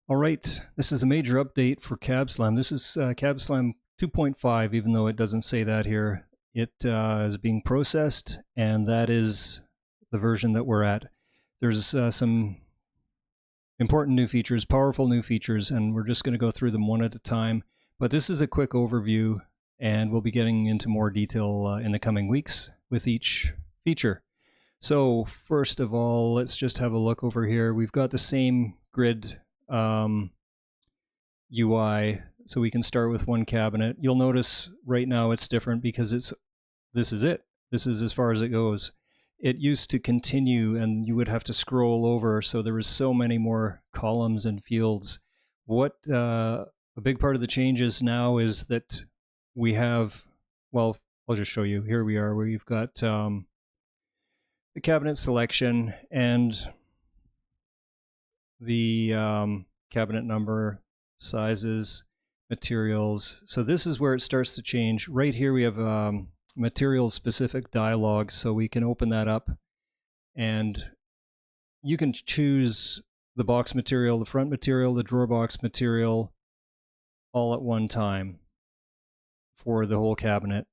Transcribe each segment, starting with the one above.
All right, this is a major update for CabSlam. This is CabSlam 2.5, even though it doesn't say that here. It is being processed, and that is the version that we're at. There's some important new features, powerful new features, and we're just going to go through them one at a time. But this is a quick overview, and we'll be getting into more detail in the coming weeks with each feature. So first of all, let's just have a look over here. We've got the same grid UI, so we can start with one cabinet. You'll notice right now it's different because this is it. This is as far as it goes. It used to continue and you would have to scroll over, so there was so many more columns and fields. What a big part of the changes now is that we have, well, I'll just show you. Here we are, where you've got the cabinet selection and the cabinet number, sizes, materials. So this is where it starts to change. Right here we have materials specific dialog, so we can open that up and you can choose the box material, the front material, the drawer box material all at one time for the whole cabinet,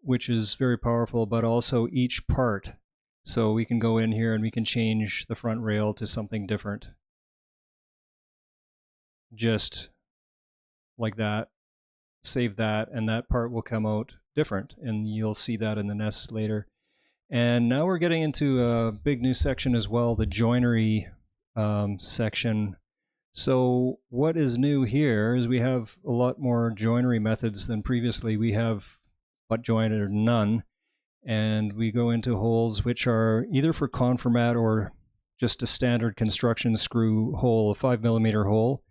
which is very powerful, but also each part. So we can go in here and we can change the front rail to something different. Just like that, save that, and that part will come out different, and you'll see that in the nest later. And now we're getting into a big new section as well, the joinery section. So what is new here is we have a lot more joinery methods than previously. We have butt joint or none, and we go into holes which are either for conformat or just a standard construction screw hole, a 5mm hole.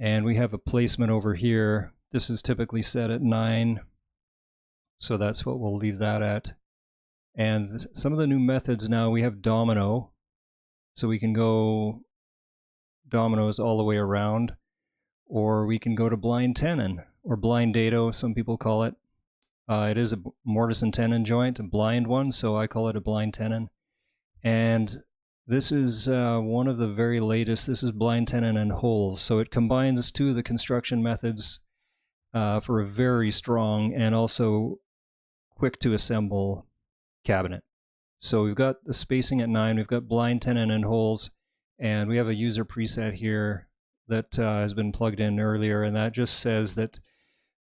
And we have a placement over here. This is typically set at 9, so that's what we'll leave that at. And some of the new methods now, we have domino, so we can go dominoes all the way around, or we can go to blind tenon, or blind dado, some people call it. It is a mortise and tenon joint, a blind one, so I call it a blind tenon. And this is one of the very latest. This is blind tenon and holes. So it combines two of the construction methods for a very strong and also quick to assemble cabinet. So we've got the spacing at 9, we've got blind tenon and holes, and we have a user preset here that has been plugged in earlier, and that just says that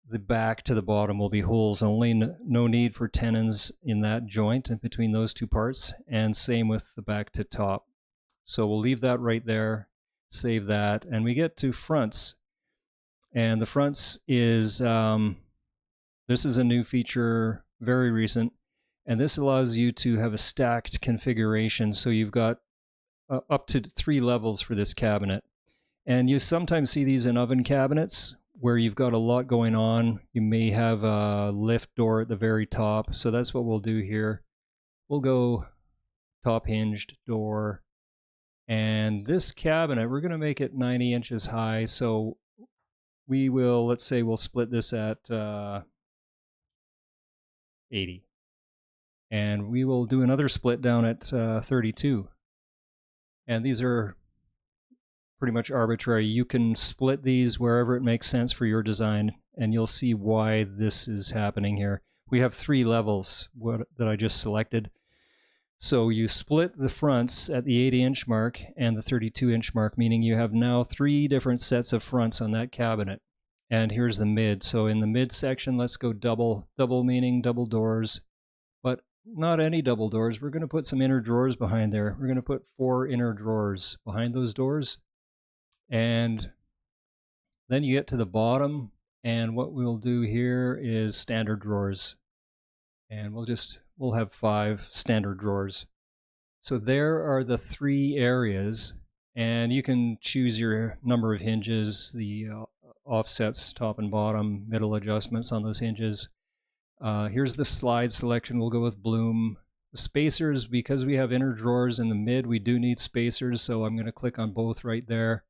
the back to the bottom will be holes only, no need for tenons in that joint and between those two parts, and same with the back to top. So we'll leave that right there, save that, and we get to fronts. And the fronts is, this is a new feature, very recent, and this allows you to have a stacked configuration, so you've got up to 3 levels for this cabinet. And you sometimes see these in oven cabinets, where you've got a lot going on. You may have a lift door at the very top, so that's what we'll do here. We'll go top hinged door, and this cabinet, we're going to make it 90 inches high, so we will, let's say we'll split this at 80, and we will do another split down at 32, and these are pretty much arbitrary. You can split these wherever it makes sense for your design, and you'll see why this is happening here. We have 3 levels that I just selected. So you split the fronts at the 80-inch mark and the 32-inch mark, meaning you have now 3 different sets of fronts on that cabinet. And here's the mid. So in the mid section, let's go double. Double meaning double doors, but not any double doors. We're going to put some inner drawers behind there. We're going to put 4 inner drawers behind those doors. And then you get to the bottom, and what we'll do here is standard drawers, and we'll have 5 standard drawers. So there are the 3 areas, and you can choose your number of hinges, the offsets, top and bottom, middle adjustments on those hinges. Here's the slide selection. We'll go with bloom. The spacers, because we have inner drawers in the mid, we do need spacers, so I'm going to click on both right there.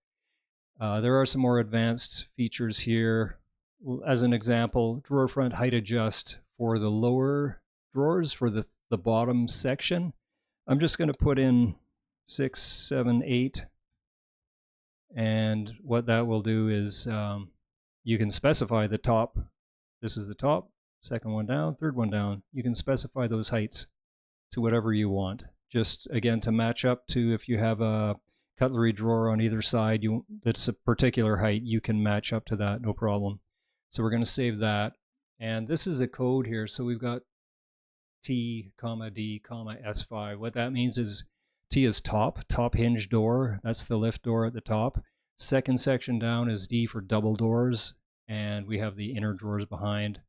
There are some more advanced features here. As an example, drawer front height adjust for the lower drawers for the bottom section. I'm just going to put in 6, 7, 8 And what that will do is you can specify the top. This is the top, second one down, third one down. You can specify those heights to whatever you want. Just again to match up to, if you have a cutlery drawer on either side, that's a particular height, you can match up to that, no problem. So we're going to save that. And this is a code here. So we've got T, D, S5. What that means is T is top hinge door. That's the lift door at the top. Second section down is D for double doors, and we have the inner drawers behind.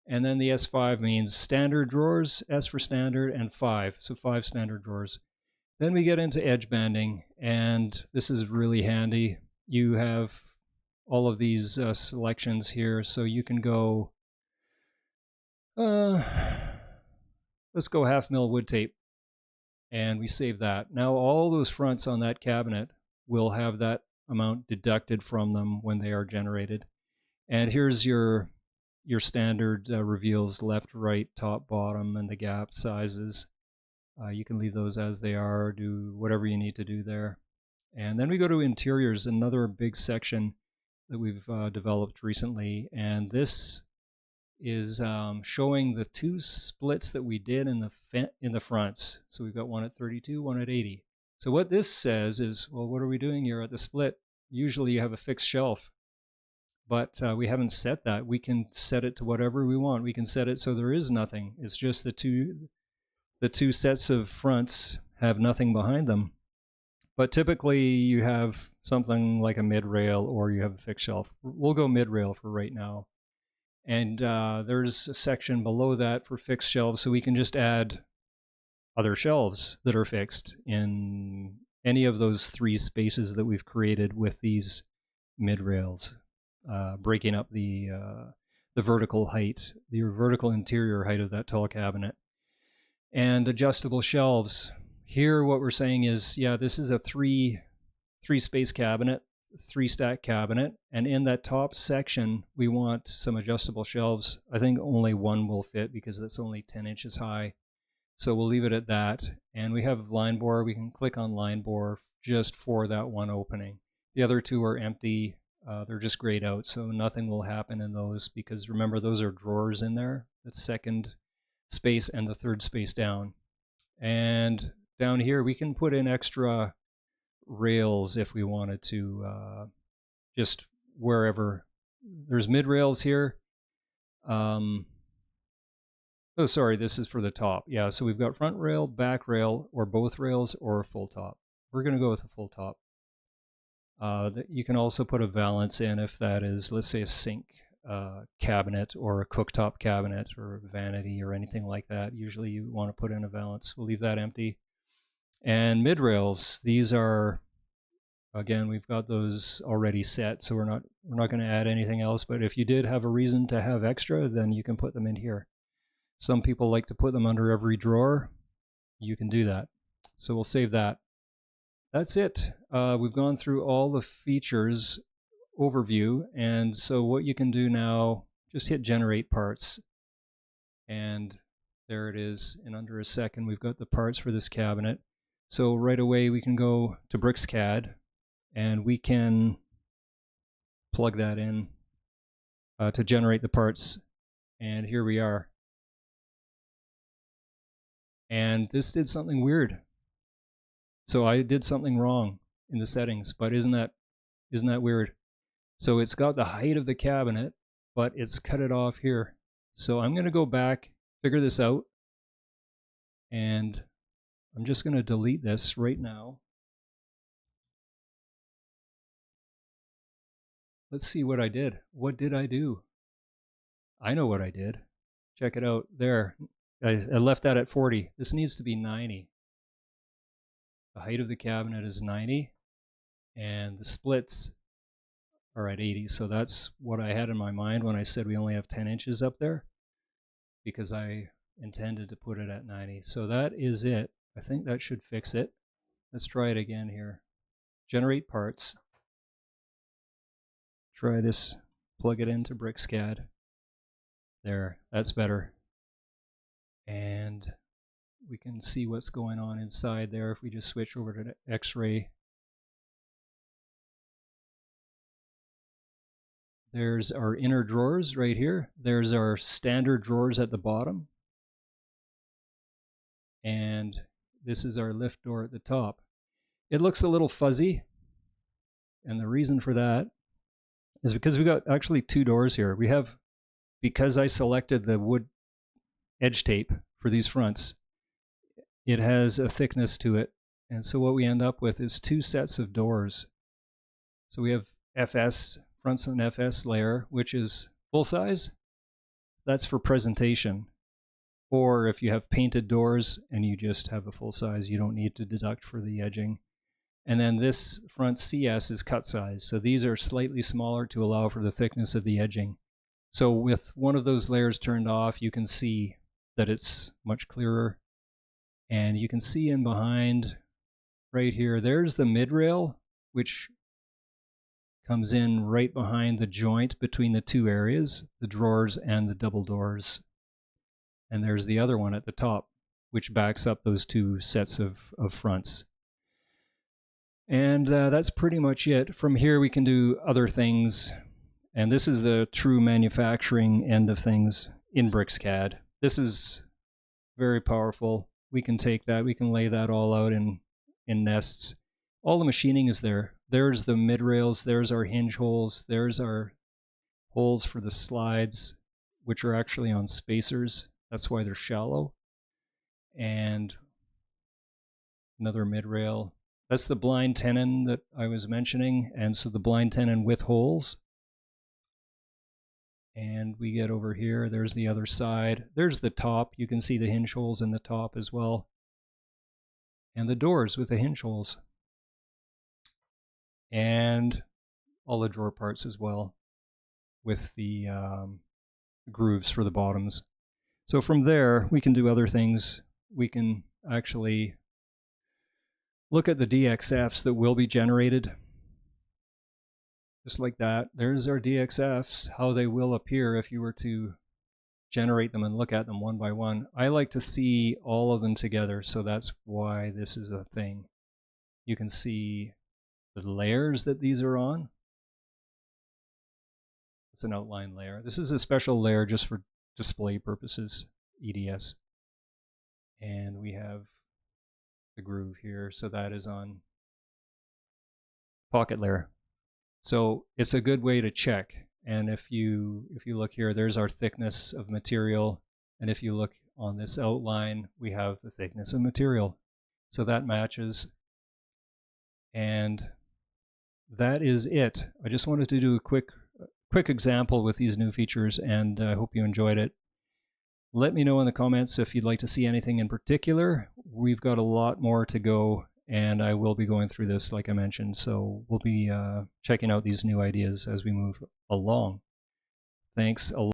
And then the S5 means standard drawers, S for standard, and 5, so 5 standard drawers. Then we get into edge banding, and this is really handy. You have all of these selections here, so you can go, let's go 1/2 mil wood tape, and we save that. Now all those fronts on that cabinet will have that amount deducted from them when they are generated. And here's your standard reveals, left, right, top, bottom, and the gap sizes. You can leave those as they are, do whatever you need to do there. And then we go to interiors, another big section that we've developed recently. And this is showing the 2 splits that we did in the fronts. So we've got one at 32, one at 80. So what this says is, well, what are we doing here at the split? Usually you have a fixed shelf, but we haven't set that. We can set it to whatever we want. We can set it so there is nothing. It's just the two sets of fronts have nothing behind them. But typically you have something like a mid-rail, or you have a fixed shelf. We'll go mid-rail for right now. And there's a section below that for fixed shelves, so we can just add other shelves that are fixed in any of those 3 spaces that we've created with these mid-rails, breaking up the vertical height, the vertical interior height of that tall cabinet. And adjustable shelves. Here what we're saying is, yeah, this is a 3 space cabinet, 3 stack cabinet, and in that top section we want some adjustable shelves. I think only one will fit because that's only 10 inches high, so we'll leave it at that. And we have line bore. We can click on line bore just for that one opening. The other 2 are empty. They're just grayed out, so nothing will happen in those, because remember, those are drawers in there. That's second space and the third space down. And down here we can put in extra rails if we wanted to, just wherever. There's mid rails here. Oh, sorry, this is for the top. Yeah, so we've got front rail, back rail, or both rails, or a full top. We're going to go with a full top. You can also put a valance in if that is, let's say, a sink cabinet or a cooktop cabinet or a vanity or anything like that. Usually you want to put in a valance. We'll leave that empty. And mid rails, these are, again, we've got those already set, so we're not going to add anything else. But if you did have a reason to have extra, then you can put them in here. Some people like to put them under every drawer. You can do that. So we'll save that. That's it. We've gone through all the features overview, and so what you can do now, just hit generate parts, and there it is. In under a second we've got the parts for this cabinet. So right away we can go to BricsCAD and we can plug that in to generate the parts, and here we are. And this did something weird. So I did something wrong in the settings, but isn't that weird? So it's got the height of the cabinet, but it's cut it off here. So I'm going to go back, figure this out, and I'm just going to delete this right now. Let's see what I did. What did I do? I know what I did. Check it out there. I left that at 40. This needs to be 90. The height of the cabinet is 90, and the splits are at 80. So that's what I had in my mind when I said we only have 10 inches up there, because I intended to put it at 90. So that is it. I think that should fix it. Let's try it again here. Generate parts. Try this. Plug it into BricsCAD. There, that's better. And we can see what's going on inside there if we just switch over to X-ray. There's our inner drawers right here. There's our standard drawers at the bottom. And this is our lift door at the top. It looks a little fuzzy. And the reason for that is because we got actually two doors here. We have, because I selected the wood edge tape for these fronts, it has a thickness to it. And so what we end up with is two sets of doors. So we have FS, fronts and FS layer, which is full size. That's for presentation. Or if you have painted doors and you just have a full size, you don't need to deduct for the edging. And then this front CS is cut size. So these are slightly smaller to allow for the thickness of the edging. So with one of those layers turned off, you can see that it's much clearer. And you can see in behind right here, there's the mid rail, which comes in right behind the joint between the two areas, the drawers and the double doors. And there's the other one at the top, which backs up those two sets of fronts. And that's pretty much it. From here we can do other things. And this is the true manufacturing end of things in BricsCAD. This is very powerful. We can take that, we can lay that all out in nests. All the machining is there. There's the mid rails, there's our hinge holes, there's our holes for the slides, which are actually on spacers. That's why they're shallow. And another mid rail. That's the blind tenon that I was mentioning. And so the blind tenon with holes. And we get over here, there's the other side. There's the top. You can see the hinge holes in the top as well. And the doors with the hinge holes. And all the drawer parts as well with the grooves for the bottoms. So from there, we can do other things. We can actually look at the DXFs that will be generated. Just like that. There's our DXFs, how they will appear if you were to generate them and look at them one by one. I like to see all of them together, so that's why this is a thing. You can see the layers that these are on. It's an outline layer. This is a special layer just for display purposes, EDS. And we have the groove here, so that is on pocket layer. So it's a good way to check. And if you look here, there's our thickness of material. And if you look on this outline, we have the thickness of material. So that matches. And that is it. I just wanted to do a quick example with these new features, and I hope you enjoyed it. Let me know in the comments if you'd like to see anything in particular. We've got a lot more to go, and I will be going through this, like I mentioned, so we'll be checking out these new ideas as we move along. Thanks a lot.